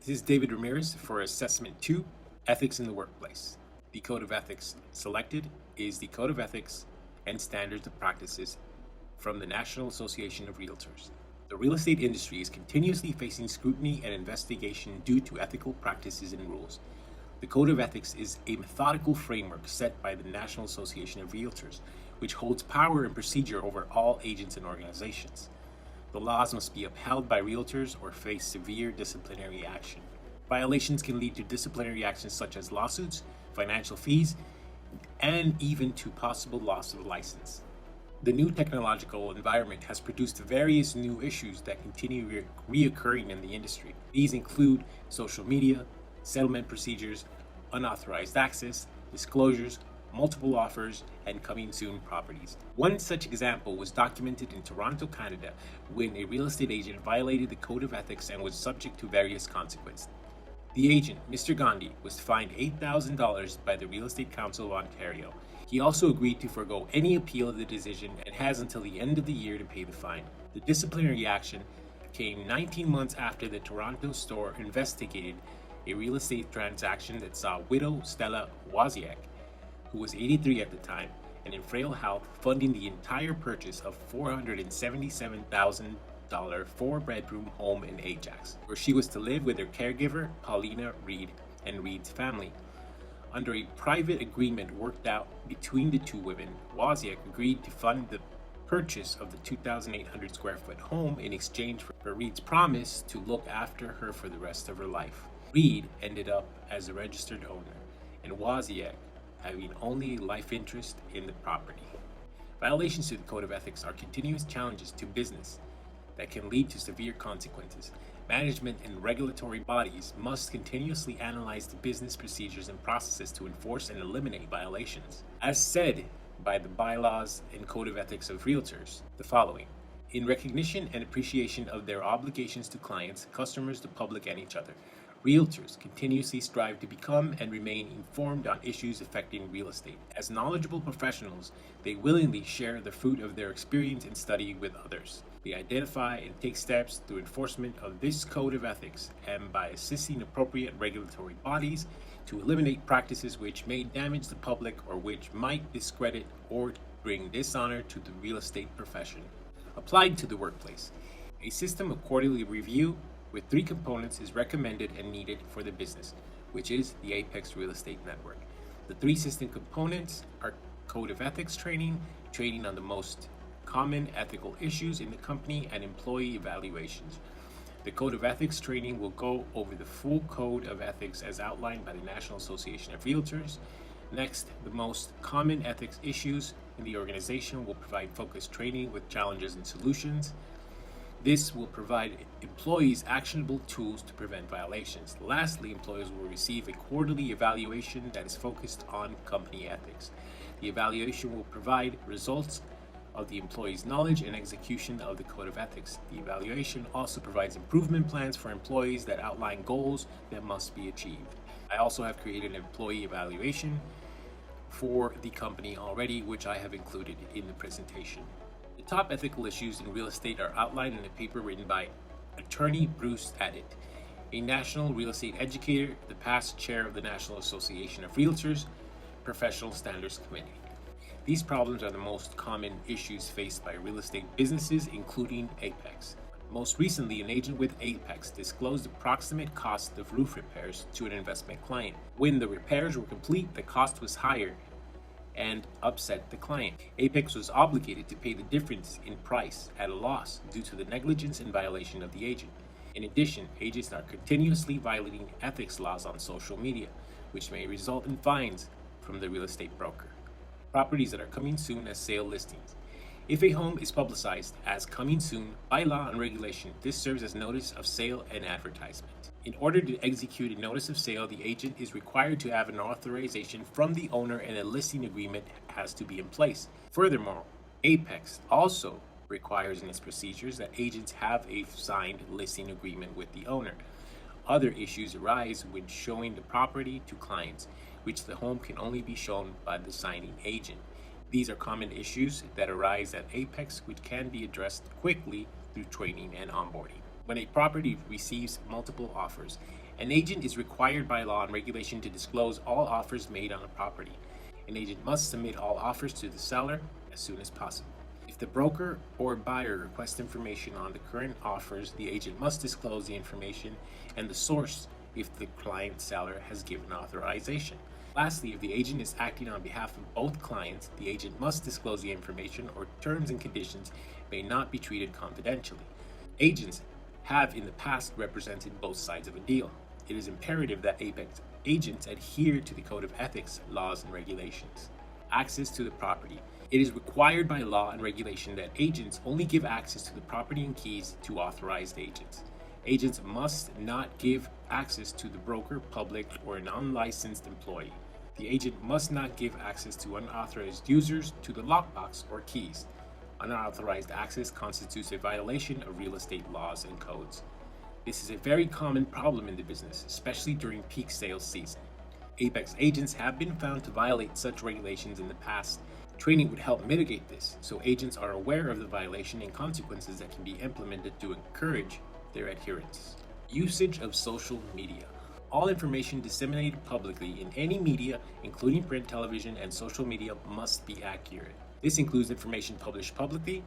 This is David Ramirez for Assessment 2, Ethics in the Workplace. The Code of Ethics selected is the Code of Ethics and Standards of Practices from the National Association of Realtors. The real estate industry is continuously facing scrutiny and investigation due to ethical practices and rules. The Code of Ethics is a methodical framework set by the National Association of Realtors, which holds power and procedure over all agents and organizations. The laws must be upheld by realtors or face severe disciplinary action. Violations can lead to disciplinary actions such as lawsuits, financial fees, and even to possible loss of license. The new technological environment has produced various new issues that continue reoccurring in the industry. These include social media, settlement procedures, unauthorized access, disclosures, multiple offers, and coming soon properties. One such example was documented in Toronto, Canada, when a real estate agent violated the Code of Ethics and was subject to various consequences. The agent, Mr. Gandhi, was fined $8,000 by the Real Estate Council of Ontario. He also agreed to forego any appeal of the decision and has until the end of the year to pay the fine. The disciplinary action came 19 months after the Toronto store investigated a real estate transaction that saw widow Stella Wozniak, who was 83 at the time and in frail health, funding the entire purchase of $477,000 four-bedroom home in Ajax, where she was to live with her caregiver, Paulina Reed, and Reed's family. Under a private agreement worked out between the two women, Wozniak agreed to fund the purchase of the 2,800 square foot home in exchange for Reed's promise to look after her for the rest of her life. Reed ended up as a registered owner, and Wozniak having only a life interest in the property. Violations to the Code of Ethics are continuous challenges to business that can lead to severe consequences. Management and regulatory bodies must continuously analyze the business procedures and processes to enforce and eliminate violations. As said by the bylaws and Code of Ethics of Realtors, the following: in recognition and appreciation of their obligations to clients, customers, the public, and each other, Realtors continuously strive to become and remain informed on issues affecting real estate. As knowledgeable professionals, they willingly share the fruit of their experience and study with others. They identify and take steps through enforcement of this code of ethics and by assisting appropriate regulatory bodies to eliminate practices which may damage the public or which might discredit or bring dishonor to the real estate profession. Applied to the workplace, a system of quarterly review with 3 components is recommended and needed for the business, which is the Apex Real Estate Network. The 3 system components are Code of Ethics training, training on the most common ethical issues in the company, and employee evaluations. The Code of Ethics training will go over the full Code of Ethics as outlined by the National Association of Realtors. Next, the most common ethics issues in the organization will provide focused training with challenges and solutions. This will provide employees actionable tools to prevent violations. Lastly, employees will receive a quarterly evaluation that is focused on company ethics. The evaluation will provide results of the employee's knowledge and execution of the Code of Ethics. The evaluation also provides improvement plans for employees that outline goals that must be achieved. I also have created an employee evaluation for the company already, which I have included in the presentation. The top ethical issues in real estate are outlined in a paper written by Attorney Bruce Addit, a national real estate educator, the past chair of the National Association of Realtors Professional Standards Committee. These problems are the most common issues faced by real estate businesses, including Apex. Most recently, an agent with Apex disclosed the approximate cost of roof repairs to an investment client. When the repairs were complete, the cost was higher and upset the client. Apex was obligated to pay the difference in price at a loss due to the negligence and violation of the agent. In addition, agents are continuously violating ethics laws on social media, which may result in fines from the real estate broker. Properties that are coming soon as sale listings. If a home is publicized as coming soon by law and regulation, this serves as notice of sale and advertisement. In order to execute a notice of sale, the agent is required to have an authorization from the owner and a listing agreement has to be in place. Furthermore, Apex also requires in its procedures that agents have a signed listing agreement with the owner. Other issues arise when showing the property to clients, which the home can only be shown by the signing agent. These are common issues that arise at Apex, which can be addressed quickly through training and onboarding. When a property receives multiple offers, an agent is required by law and regulation to disclose all offers made on a property. An agent must submit all offers to the seller as soon as possible. If the broker or buyer requests information on the current offers, the agent must disclose the information and the source if the client seller has given authorization. Lastly, if the agent is acting on behalf of both clients, the agent must disclose the information, or terms and conditions may not be treated confidentially. Agents have in the past represented both sides of a deal. It is imperative that Apex agents adhere to the Code of Ethics, laws, and regulations. Access to the property. It is required by law and regulation that agents only give access to the property and keys to authorized agents. Agents must not give access to the broker, public, or an unlicensed employee. The agent must not give access to unauthorized users to the lockbox or keys. Unauthorized access constitutes a violation of real estate laws and codes. This is a very common problem in the business, especially during peak sales season. Apex agents have been found to violate such regulations in the past. Training would help mitigate this, so agents are aware of the violation and consequences that can be implemented to encourage their adherence. Usage of social media. All information disseminated publicly in any media, including print, television, and social media, must be accurate. This includes information published publicly,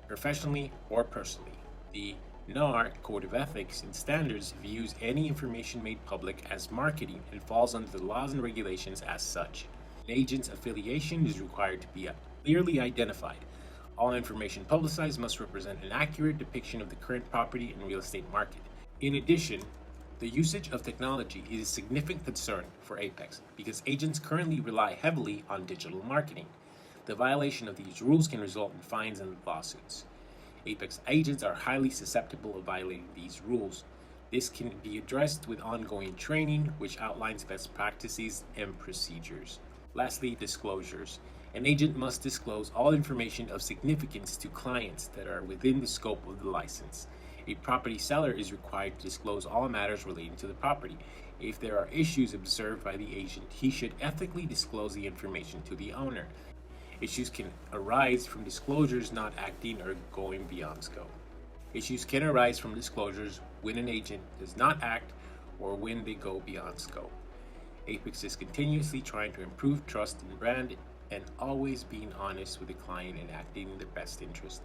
professionally, or personally. The NAR Code of Ethics and Standards views any information made public as marketing and falls under the laws and regulations as such. An agent's affiliation is required to be clearly identified. All information publicized must represent an accurate depiction of the current property and real estate market. In addition, the usage of technology is a significant concern for Apex because agents currently rely heavily on digital marketing. The violation of these rules can result in fines and lawsuits. Apex agents are highly susceptible of violating these rules. This can be addressed with ongoing training, which outlines best practices and procedures. Lastly, disclosures. An agent must disclose all information of significance to clients that are within the scope of the license. A property seller is required to disclose all matters relating to the property. If there are issues observed by the agent, he should ethically disclose the information to the owner. Issues can arise from disclosures not acting or going beyond scope. Issues can arise from disclosures when an agent does not act or when they go beyond scope. Apex is continuously trying to improve trust in brand and always being honest with the client and acting in their best interest.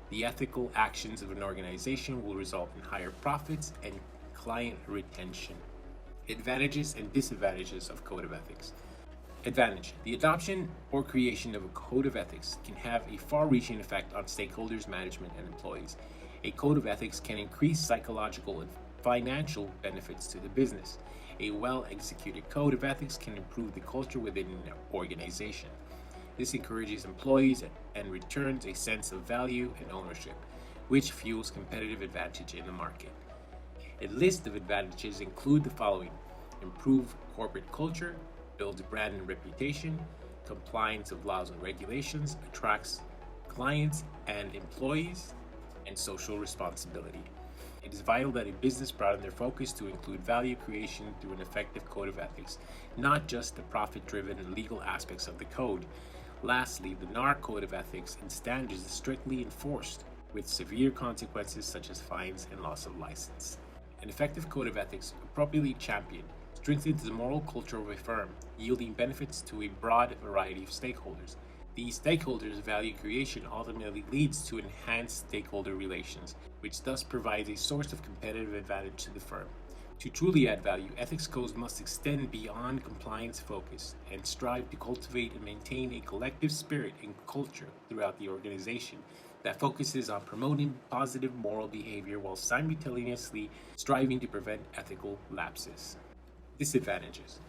The ethical actions of an organization will result in higher profits and client retention. Advantages and disadvantages of Code of Ethics. Advantage. The adoption or creation of a Code of Ethics can have a far-reaching effect on stakeholders, management, and employees. A Code of Ethics can increase psychological and financial benefits to the business. A well-executed Code of Ethics can improve the culture within an organization. This encourages employees and returns a sense of value and ownership, which fuels competitive advantage in the market. A list of advantages include the following: improve corporate culture, builds brand and reputation, compliance of laws and regulations, attracts clients and employees, and social responsibility. It is vital that a business broaden their focus to include value creation through an effective Code of Ethics, not just the profit-driven and legal aspects of the code. Lastly, the NAR Code of Ethics and Standards is strictly enforced, with severe consequences such as fines and loss of license. An effective Code of Ethics, appropriately championed, strengthens the moral culture of a firm, yielding benefits to a broad variety of stakeholders. These stakeholders' value creation ultimately leads to enhanced stakeholder relations, which thus provides a source of competitive advantage to the firm. To truly add value, ethics codes must extend beyond compliance focus and strive to cultivate and maintain a collective spirit and culture throughout the organization that focuses on promoting positive moral behavior while simultaneously striving to prevent ethical lapses. Disadvantages.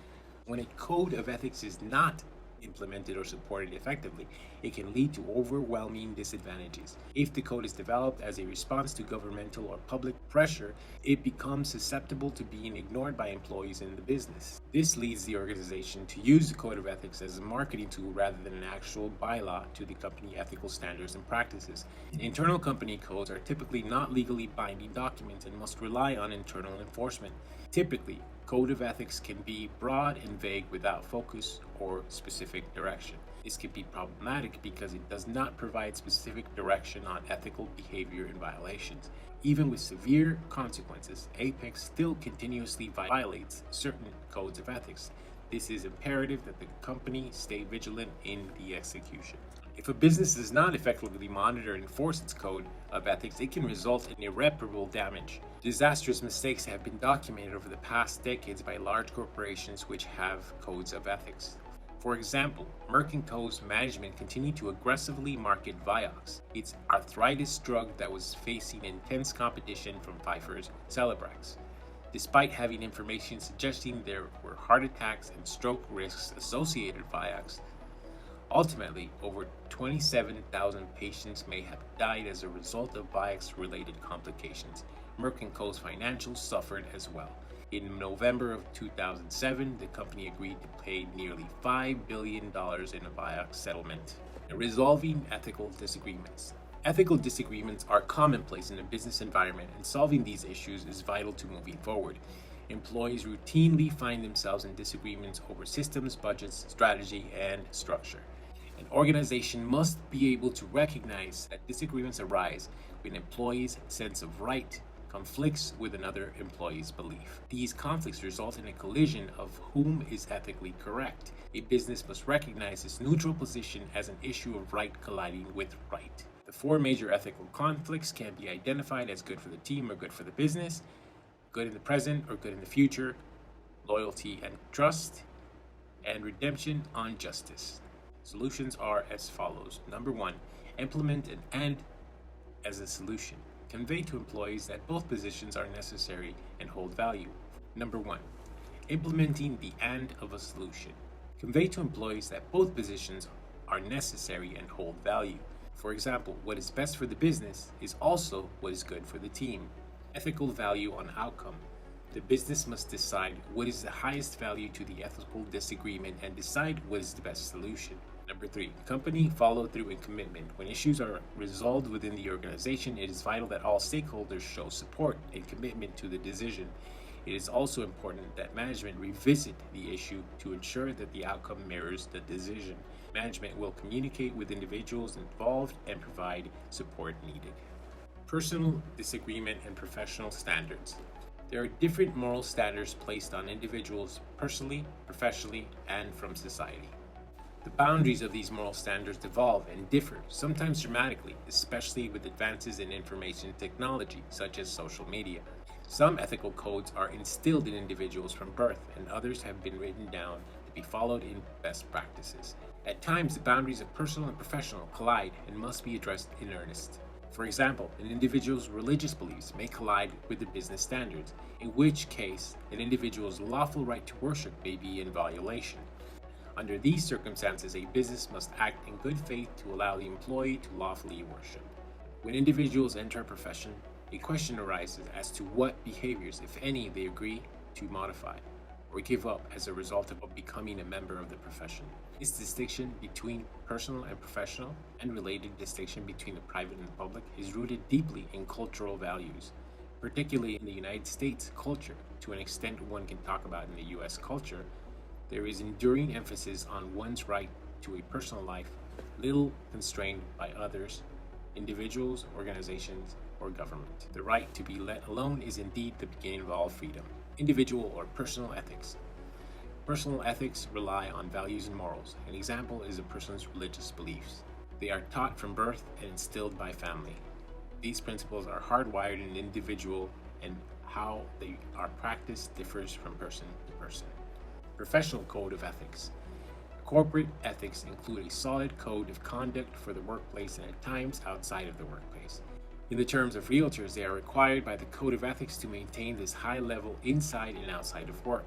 When a code of ethics is not implemented or supported effectively, it can lead to overwhelming disadvantages. If the code is developed as a response to governmental or public pressure, it becomes susceptible to being ignored by employees in the business. This leads the organization to use the Code of Ethics as a marketing tool rather than an actual bylaw to the company ethical standards and practices. Internal company codes are typically not legally binding documents and must rely on internal enforcement. Typically, Code of Ethics can be broad and vague without focus or specific direction. This can be problematic because it does not provide specific direction on ethical behavior and violations. Even with severe consequences, Apex still continuously violates certain codes of ethics. This is imperative that the company stay vigilant in the execution. If a business does not effectively monitor and enforce its code of ethics, it can result in irreparable damage. Disastrous mistakes have been documented over the past decades by large corporations which have codes of ethics. For example, Merck & Co.'s management continued to aggressively market Vioxx, its arthritis drug that was facing intense competition from Pfizer's Celebrex. Despite having information suggesting there were heart attacks and stroke risks associated with Vioxx, ultimately, over 27,000 patients may have died as a result of Vioxx-related complications. Merck & Co.'s financials suffered as well. In November of 2007, the company agreed to pay nearly $5 billion in a Vioxx settlement. Resolving ethical disagreements. Ethical disagreements are commonplace in a business environment, and solving these issues is vital to moving forward. Employees routinely find themselves in disagreements over systems, budgets, strategy, and structure. An organization must be able to recognize that disagreements arise when an employee's sense of right conflicts with another employee's belief. These conflicts result in a collision of whom is ethically correct. A business must recognize this neutral position as an issue of right colliding with right. The four major ethical conflicts can be identified as good for the team or good for the business, good in the present or good in the future, loyalty and trust, and redemption on justice. Solutions are as follows. Number one, implement an and as a solution. Convey to employees that both positions are necessary and hold value. Number one, implementing the and of a solution. Convey to employees that both positions are necessary and hold value. For example, what is best for the business is also what is good for the team. Ethical value on outcome. The business must decide what is the highest value to the ethical disagreement and decide what is the best solution. Number three, company follow through and commitment. When issues are resolved within the organization, it is vital that all stakeholders show support and commitment to the decision. It is also important that management revisit the issue to ensure that the outcome mirrors the decision. Management will communicate with individuals involved and provide support needed. Personal disagreement and professional standards. There are different moral standards placed on individuals personally, professionally, and from society. The boundaries of these moral standards evolve and differ, sometimes dramatically, especially with advances in information technology, such as social media. Some ethical codes are instilled in individuals from birth, and others have been written down to be followed in best practices. At times, the boundaries of personal and professional collide and must be addressed in earnest. For example, an individual's religious beliefs may collide with the business standards, in which case an individual's lawful right to worship may be in violation. Under these circumstances, a business must act in good faith to allow the employee to lawfully worship. When individuals enter a profession, a question arises as to what behaviors, if any, they agree to modify or give up as a result of becoming a member of the profession. This distinction between personal and professional, and related distinction between the private and the public, is rooted deeply in cultural values, particularly in the United States culture. To an extent one can talk about in the US culture, there is enduring emphasis on one's right to a personal life, little constrained by others, individuals, organizations, or government. The right to be let alone is indeed the beginning of all freedom. Individual or personal ethics. Personal ethics rely on values and morals. An example is a person's religious beliefs. They are taught from birth and instilled by family. These principles are hardwired in an individual, and how they are practiced differs from person to person. Professional code of ethics. Corporate ethics include a solid code of conduct for the workplace and at times outside of the workplace. In the terms of realtors, they are required by the code of ethics to maintain this high level inside and outside of work.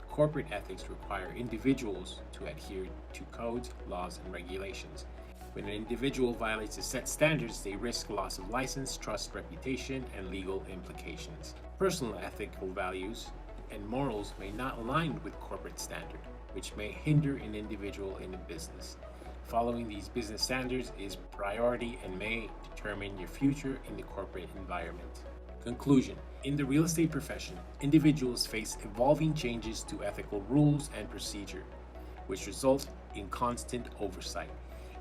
Corporate ethics require individuals to adhere to codes, laws, and regulations. When an individual violates a set standards, they risk loss of license, trust, reputation, and legal implications. Personal ethical values and morals may not align with corporate standard, which may hinder an individual in a business. Following these business standards is priority and may determine your future in the corporate environment. Conclusion. In the real estate profession, individuals face evolving changes to ethical rules and procedure. which result in constant oversight.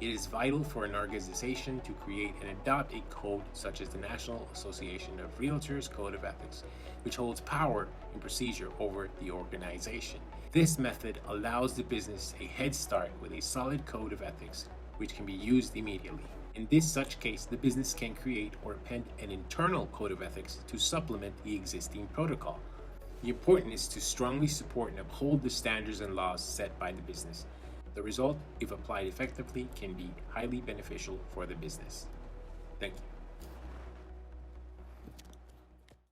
It is vital for an organization to create and adopt a code such as the National Association of Realtors Code of Ethics, which holds power and procedure over the organization. This method allows the business a head start with a solid code of ethics, which can be used immediately. In this such case, the business can create or append an internal code of ethics to supplement the existing protocol. The important is to strongly support and uphold the standards and laws set by the business. The result, if applied effectively, can be highly beneficial for the business. Thank you.